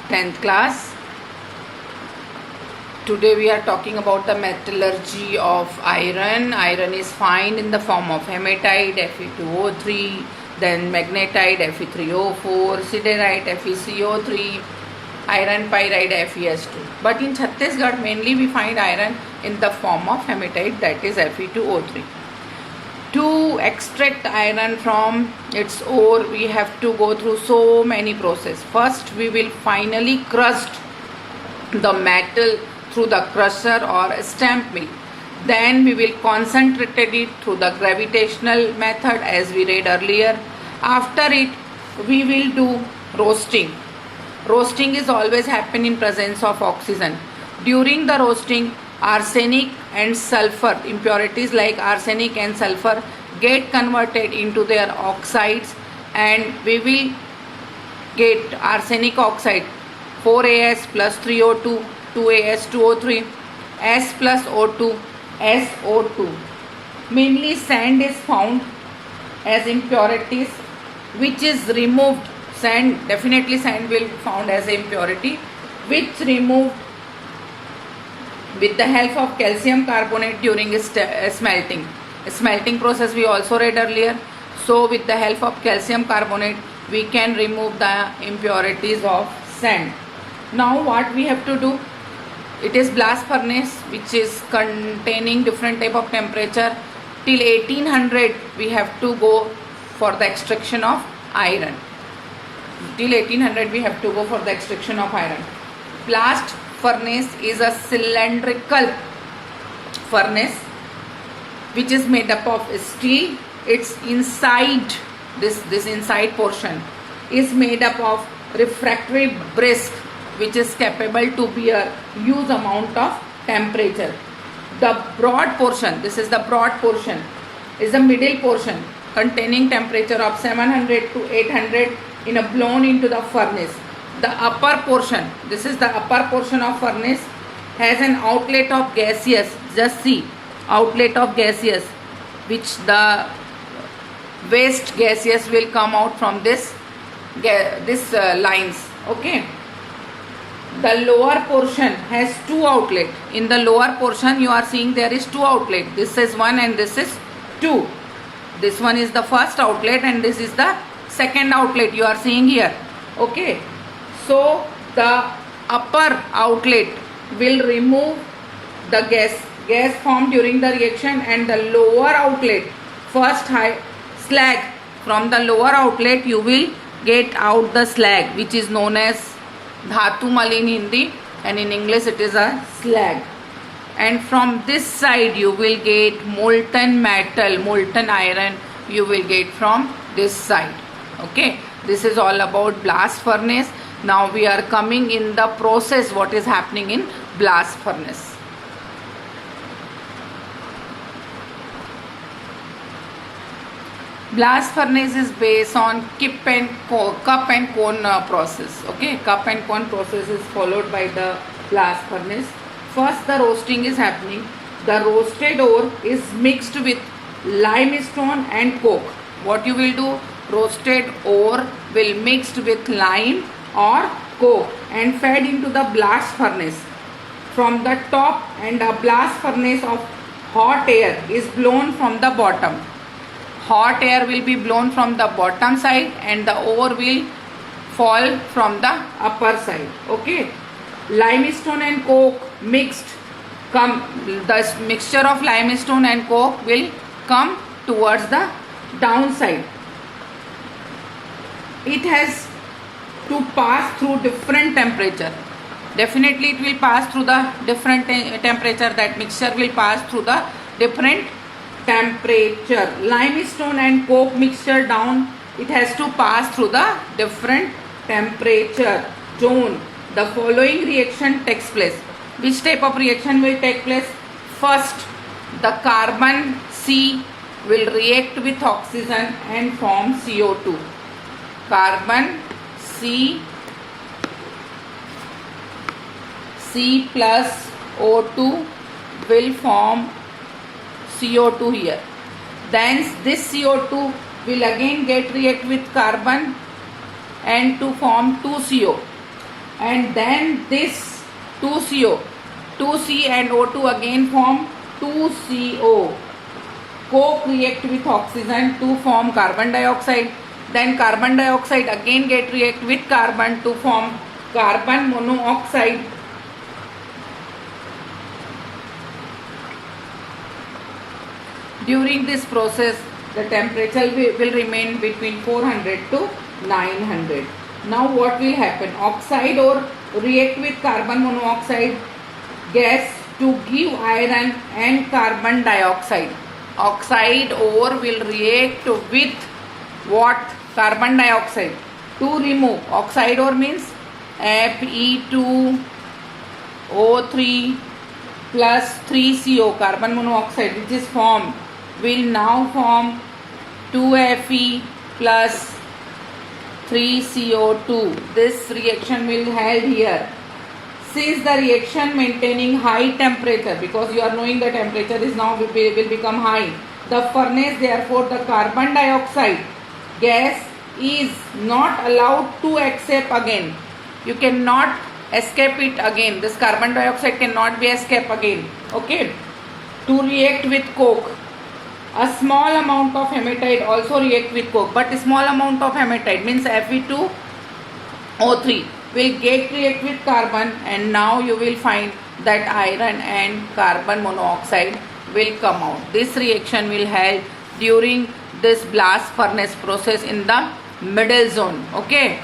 10th class. Today we are talking about the metallurgy of iron. Iron is found in the form of hematite Fe2O3, then magnetite Fe3O4, siderite FeCO3, iron pyrite FeS2. But in Chhattisgarh mainly we find iron in the form of hematite, that is Fe2O3. To extract iron from its ore we have to go through so many processes. First we will finally crush the metal through the crusher or stamp mill. Then we will concentrate it through the gravitational method as we read earlier. After it we will do roasting. Roasting is always happen in presence of oxygen. During the roasting, arsenic and sulfur impurities like arsenic and sulfur get converted into their oxides, and we will get arsenic oxide 4As plus 3O2, 2As2O3, S plus O2, SO2. Mainly sand is found as impurities which is removed. Definitely sand will found as impurity which removed with the help of calcium carbonate during smelting. Smelting process we also read earlier. So with the help of calcium carbonate we can remove the impurities of sand. Now what we have to do? It is blast furnace which is containing different type of temperature. Till 1800 we have to go for the extraction of iron. Till 1800 we have to go for the extraction of iron. Blast furnace is a cylindrical furnace which is made up of steel. Its inside, this inside portion is made up of refractory brisk which is capable to bear huge amount of temperature. The broad portion, this is the broad portion, is the middle portion containing temperature of 700 to 800 blown into the furnace. The upper portion, this is the upper portion of furnace, has an outlet of gaseous. Just see, outlet of gaseous, which the waste gaseous will come out from this lines. Okay. The lower portion has two outlets. In the lower portion you are seeing there is two outlets. This is one and this is two. This one is the first outlet and this is the second outlet you are seeing here. Okay. So the upper outlet will remove the gas formed during the reaction, and the lower outlet, first high slag, from the lower outlet you will get out the slag which is known as dhatu mal in Hindi, and in English it is a slag. And from this side you will get molten metal, molten iron you will get from this side. Okay, this is all about blast furnace. Now we are coming in the process what is happening in blast furnace. Blast furnace is based on cup and cone process. Okay, cup and cone process is followed by the blast furnace. First the roasting is happening. The roasted ore is mixed with limestone and coke. What you will do? Roasted ore will mixed with lime or coke and fed into the blast furnace. From the top, and a blast furnace of hot air is blown from the bottom. Hot air will be blown from the bottom side and the ore will fall from the upper side. Okay. Limestone and coke mixed. The mixture of limestone and coke will come towards the downside. It has to pass through different temperature. Definitely it will pass through the different temperature. That mixture will pass through the different temperature. Limestone and coke mixture down, it has to pass through the different temperature zone. The following reaction takes place. Which type of reaction will take place? First, the carbon C will react with oxygen and form CO2. Carbon C plus O2 will form CO2 here. Then this CO2 will again get react with carbon and to form 2CO. and then this 2CO, 2C and O2 again form 2CO. Coke react with oxygen to form carbon dioxide. Then carbon dioxide again get react with carbon to form carbon monoxide. During this process, the temperature will remain between 400 to 900. Now what will happen? Oxide ore react with carbon monoxide gas to give iron and carbon dioxide. Oxide ore will react with what? Carbon dioxide to remove. Oxide ore means Fe2O3 plus 3CO, carbon monoxide, which is formed, will now form 2Fe plus 3CO2. This reaction will held here. Since the reaction maintaining high temperature, because you are knowing the temperature is now will become high, the furnace, therefore the carbon dioxide gas is not allowed to escape again. You cannot escape it again. This carbon dioxide cannot be escape again. Okay. To react with coke, a small amount of hematite also react with coke, but a small amount of hematite means Fe2O3 will get react with carbon, and now you will find that iron and carbon monoxide will come out. This reaction will help during this blast furnace process in the middle zone. Okay.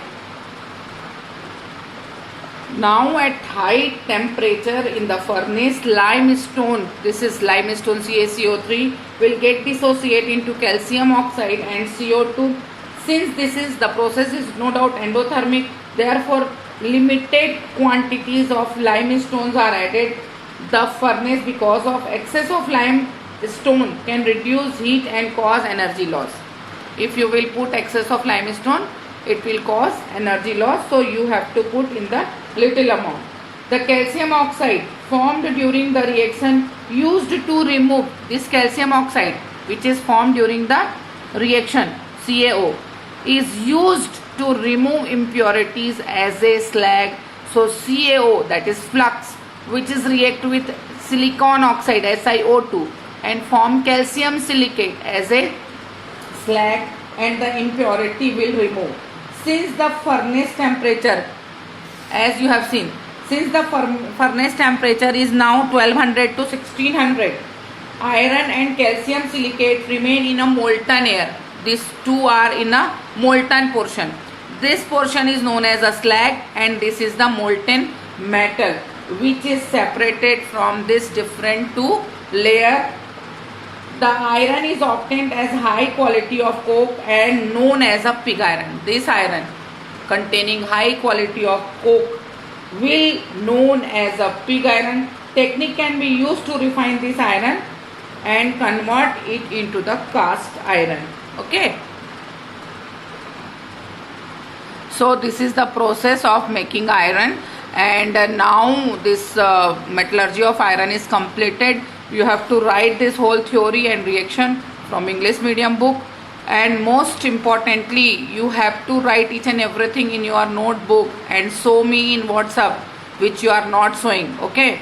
Now at high temperature in the furnace, limestone, this is limestone CaCO3, will get dissociate into calcium oxide and CO2. Since this is the process is no doubt endothermic, therefore limited quantities of limestones are added. The furnace, because of excess of limestone, can reduce heat and cause energy loss. If you will put excess of limestone, it will cause energy loss, so you have to put in the little amount. The calcium oxide formed during the reaction used to remove this calcium oxide, which is formed during the reaction CaO, is used to remove impurities as a slag. So CaO, that is flux, which is react with silicon oxide SiO2 and form calcium silicate as a slag, and the impurity will remove. Since the furnace temperature, as you have seen, since the furnace temperature is now 1200 to 1600, iron and calcium silicate remain in a molten air. These two are in a molten portion. This portion is known as a slag, and this is the molten metal, which is separated from this different two layer. The iron is obtained as high quality of coke and known as a pig iron. This iron containing high quality of coke will known as a pig iron. Technique can be used to refine this iron and convert it into the cast iron. Okay. So this is the process of making iron, and now this metallurgy of iron is completed. You have to write this whole theory and reaction from English medium book, and most importantly you have to write each and everything in your notebook and show me in WhatsApp which you are not showing. Okay.